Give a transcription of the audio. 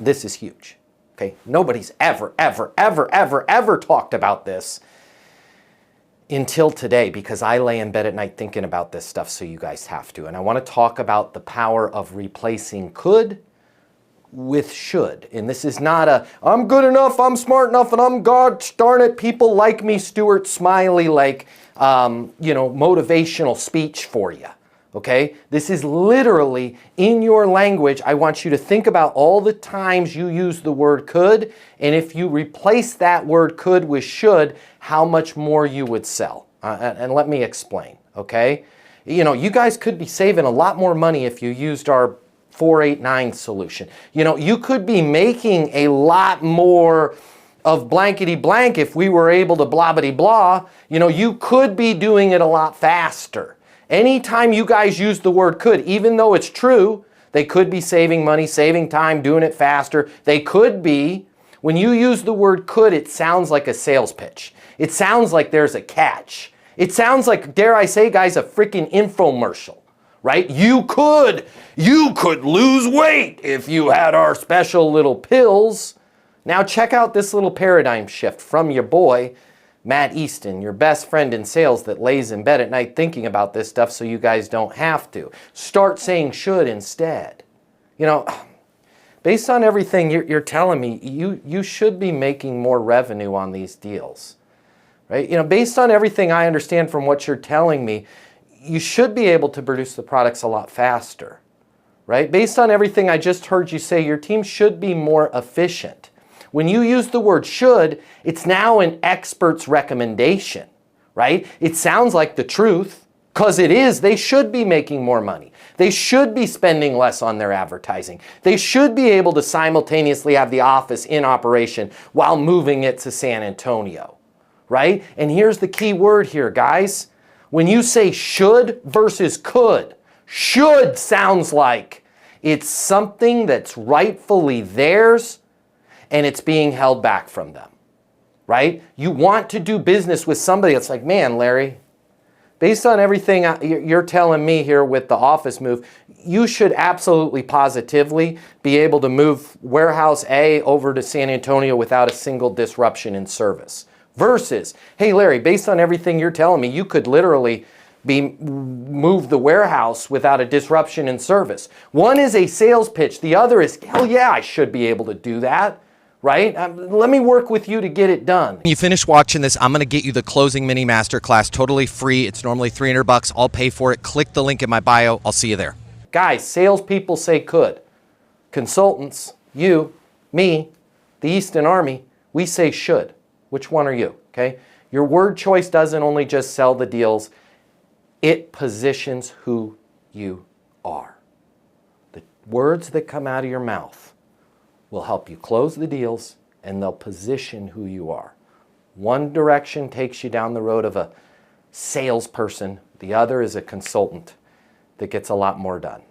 This is huge. Okay? Nobody's ever talked about this until today, because I lay in bed at night thinking about this stuff, so you guys have to. And I want to talk about the power of replacing could with should. And this is not a, I'm good enough, I'm smart enough, and I'm God darn it, people like me, Stuart Smiley, like, motivational speech for you. Okay? This is literally in your language. I want you to think about all the times you use the word could, and if you replace that word could with should, how much more you would sell. And let me explain, okay? You guys could be saving a lot more money if you used our 489 solution. You could be making a lot more of blankety blank if we were able to blobbity blah. You could be doing it a lot faster. Anytime you guys use the word could, even though it's true, they could be saving money, saving time, doing it faster. They could be. When you use the word could, it sounds like a sales pitch. It sounds like there's a catch. It sounds like, dare I say, guys, a freaking infomercial, right? You could lose weight if you had our special little pills. Now check out this little paradigm shift from your boy, Matt Easton, your best friend in sales that lays in bed at night thinking about this stuff so you guys don't have to. Start saying should instead. Based on everything you're telling me, you should be making more revenue on these deals, right? Based on everything I understand from what you're telling me, you should be able to produce the products a lot faster, right? Based on everything I just heard you say, your team should be more efficient. When you use the word should, it's now an expert's recommendation, right? It sounds like the truth, because it is. They should be making more money. They should be spending less on their advertising. They should be able to simultaneously have the office in operation while moving it to San Antonio, right? And here's the key word here, guys. When you say should versus could, should sounds like it's something that's rightfully theirs and it's being held back from them, right? You want to do business with somebody that's like, man, Larry, based on everything you're telling me here with the office move, you should absolutely positively be able to move warehouse A over to San Antonio without a single disruption in service. Versus, hey, Larry, based on everything you're telling me, you could literally move the warehouse without a disruption in service. One is a sales pitch. The other is, hell yeah, I should be able to do that. Right? Let me work with you to get it done. When you finish watching this, I'm going to get you the closing mini masterclass totally free. It's normally $300. I'll pay for it. Click the link in my bio. I'll see you there. Guys, salespeople say could. Consultants, you, me, the Easton Army, we say should. Which one are you? Okay? Your word choice doesn't only just sell the deals, it positions who you are. The words that come out of your mouth will help you close the deals, and they'll position who you are. One direction takes you down the road of a salesperson. The other is a consultant that gets a lot more done.